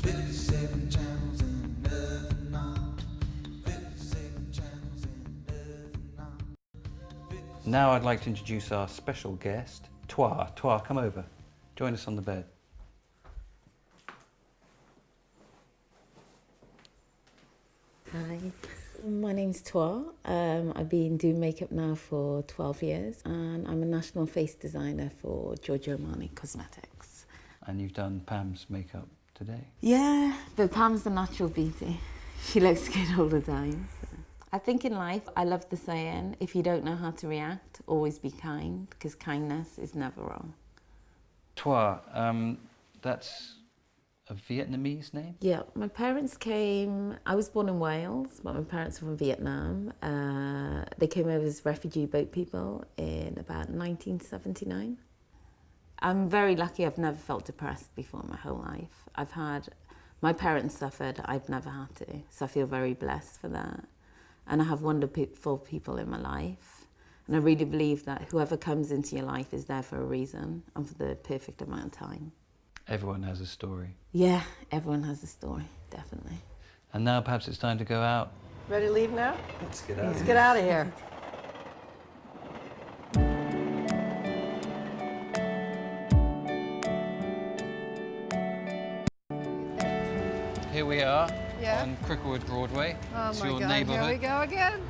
57 channels and nothing on. 57 channels and nothing on. Now I'd like to introduce our special guest, Twa. Twa, come over. Join us on the bed. Hi, my name's Twa. I've been doing makeup now for 12 years and I'm a national face designer for Giorgio Armani Cosmetics. And you've done Pam's makeup today. Yeah, but Pam's the natural beauty. She looks good all the time. I think in life, I love the saying, if you don't know how to react, always be kind, because kindness is never wrong. Twa, that's a Vietnamese name? Yeah, my parents came, I was born in Wales, but my parents were from Vietnam. They came over as refugee boat people in about 1979. I'm very lucky I've never felt depressed before in my whole life. My parents suffered, I've never had to, so I feel very blessed for that. And I have wonderful people in my life. And I really believe that whoever comes into your life is there for a reason and for the perfect amount of time. Everyone has a story. Yeah, everyone has a story, definitely. And now perhaps it's time to go out. Ready to leave now? Let's get out. Let's get out of here. Here we are Yeah. on Cricklewood Broadway. Oh It's my your God, neighbourhood. here we go again.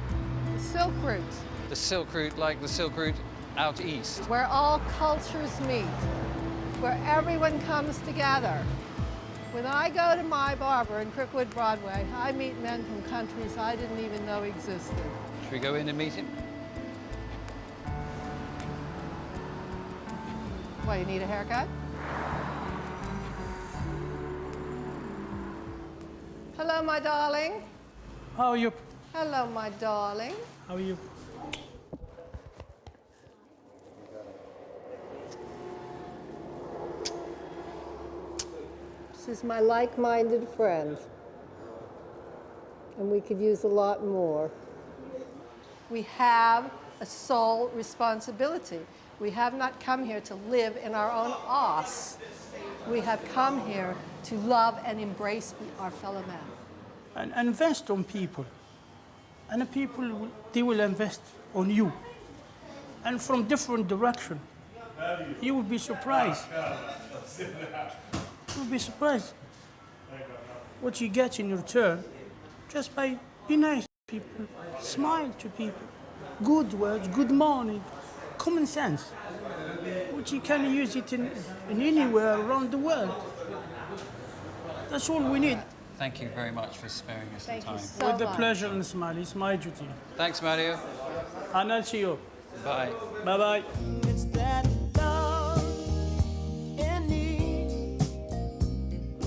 The Silk Route, The Silk Route, like the Silk Route out east. where all cultures meet, where everyone comes together. When I go to my barber in Cricklewood Broadway, I meet men from countries I didn't even know existed. Should we go in and meet him? What, you need a haircut? Hello, my darling. How are you? Hello, my darling. How are you? This is my like-minded friend. And we could use a lot more. We have a sole responsibility. We have not come here to live in our own os. We have come here to love and embrace our fellow man. And invest on people. And the people, they will invest on you. And from different direction. You will be surprised. You will be surprised what you get in return just by being nice to people, smile to people, good words, good morning, common sense, which you can use it in anywhere around the world. That's all we need. Thank you very much for sparing us the Thank you time. so With the much. pleasure and smile, it's my duty. Thanks, Mario. And I'll see you. Bye. Bye-bye. It's that love in need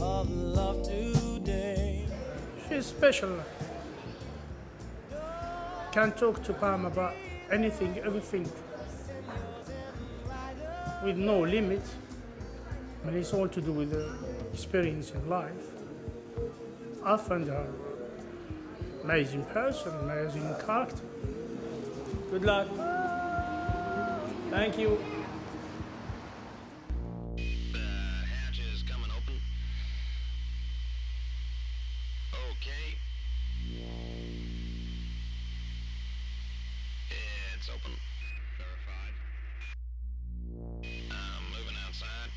of love today. She's special. Can talk to Pam about anything, everything, with no limit. But it's all to do with the experience in life. I find her amazing person, amazing character. Good luck. Thank you. The hatch is coming open. Okay. It's open. Verified. I'm moving outside.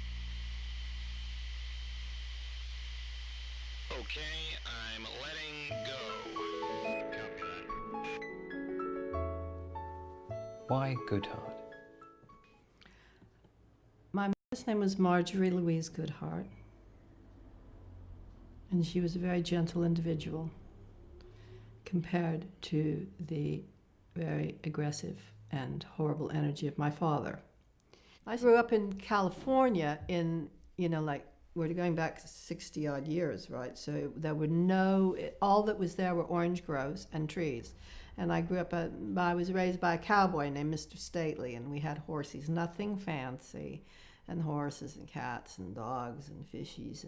Okay, I'm letting go. Copy that. Why Goodheart? My mother's name was Marjorie Louise Goodheart, and she was a very gentle individual compared to the very aggressive and horrible energy of my father. I grew up in California in, like, we're going back 60 odd years, right? So there were all that was there were orange groves and trees. And I grew up, I was raised by a cowboy named Mr. Stately, and we had horses, nothing fancy, and horses and cats and dogs and fishies.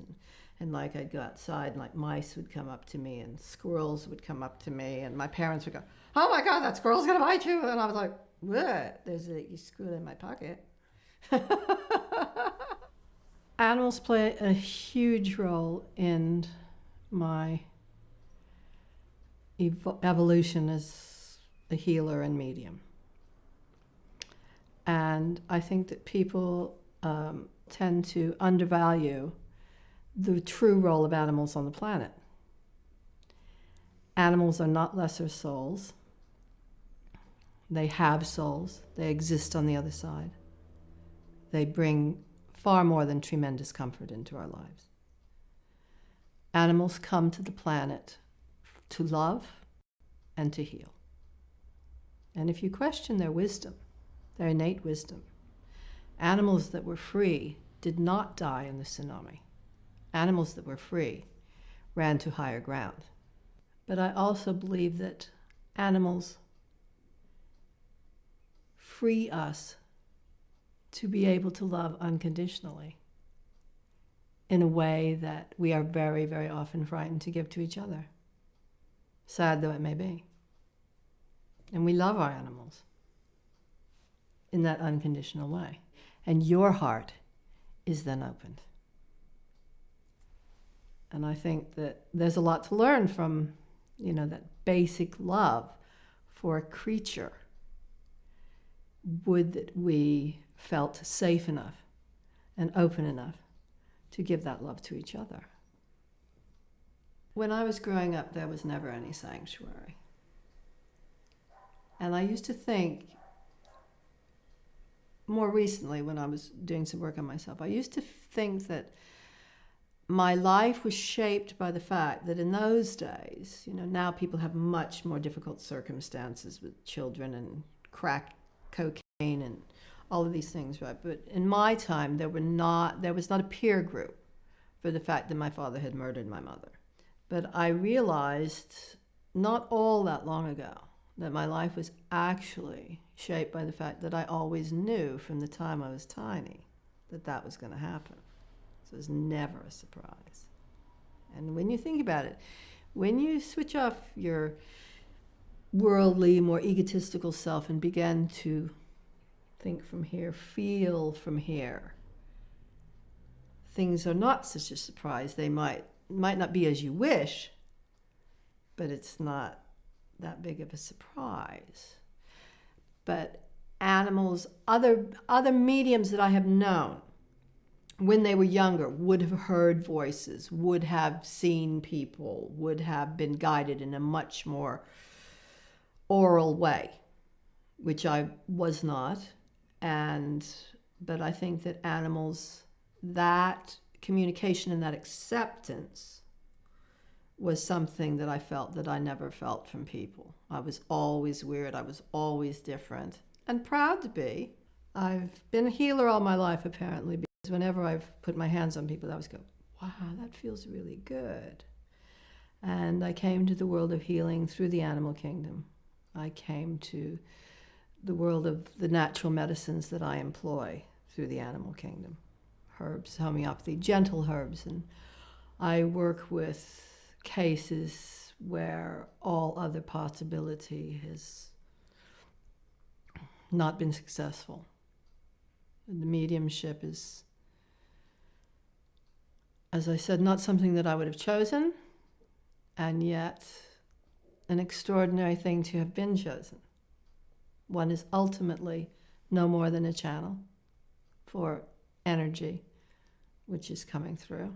And like I'd go outside and like mice would come up to me and squirrels would come up to me and my parents would go, "Oh my God, that squirrel's gonna bite you." And I was like, "What? You squirrel in my pocket." Animals play a huge role in my evolution as a healer and medium. And I think that people tend to undervalue the true role of animals on the planet. Animals are not lesser souls. They have souls. They exist on the other side. They bring far more than tremendous comfort into our lives. Animals come to the planet to love and to heal. And if you question their wisdom, their innate wisdom, animals that were free did not die in the tsunami. Animals that were free ran to higher ground. But I also believe that animals free us to be able to love unconditionally in a way that we are very, very often frightened to give to each other, sad though it may be. And we love our animals in that unconditional way. And your heart is then opened. And I think that there's a lot to learn from, that basic love for a creature. Would that we felt safe enough and open enough to give that love to each other. When I was growing up, there was never any sanctuary. And I used to think, more recently when I was doing some work on myself, I used to think that my life was shaped by the fact that in those days, now people have much more difficult circumstances with children and crack cocaine and all of these things, right? But in my time, there was not a peer group for the fact that my father had murdered my mother. But I realized not all that long ago that my life was actually shaped by the fact that I always knew from the time I was tiny that that was going to happen. So it was never a surprise. And when you think about it, when you switch off your worldly, more egotistical self and begin to think from here, feel from here, things are not such a surprise. They might not be as you wish, but it's not that big of a surprise. But animals, other mediums that I have known, when they were younger, would have heard voices, would have seen people, would have been guided in a much more oral way, which I was not. But I think that animals, that communication and that acceptance was something that I felt that I never felt from people. I was always weird. I was always different and proud to be. I've been a healer all my life, apparently, because whenever I've put my hands on people, I always go, wow, that feels really good. And I came to the world of healing through the animal kingdom. I came to the world of the natural medicines that I employ through the animal kingdom. Herbs, homeopathy, gentle herbs. And I work with cases where all other possibility has not been successful. And the mediumship is, as I said, not something that I would have chosen, and yet an extraordinary thing to have been chosen. One is ultimately no more than a channel for energy which is coming through.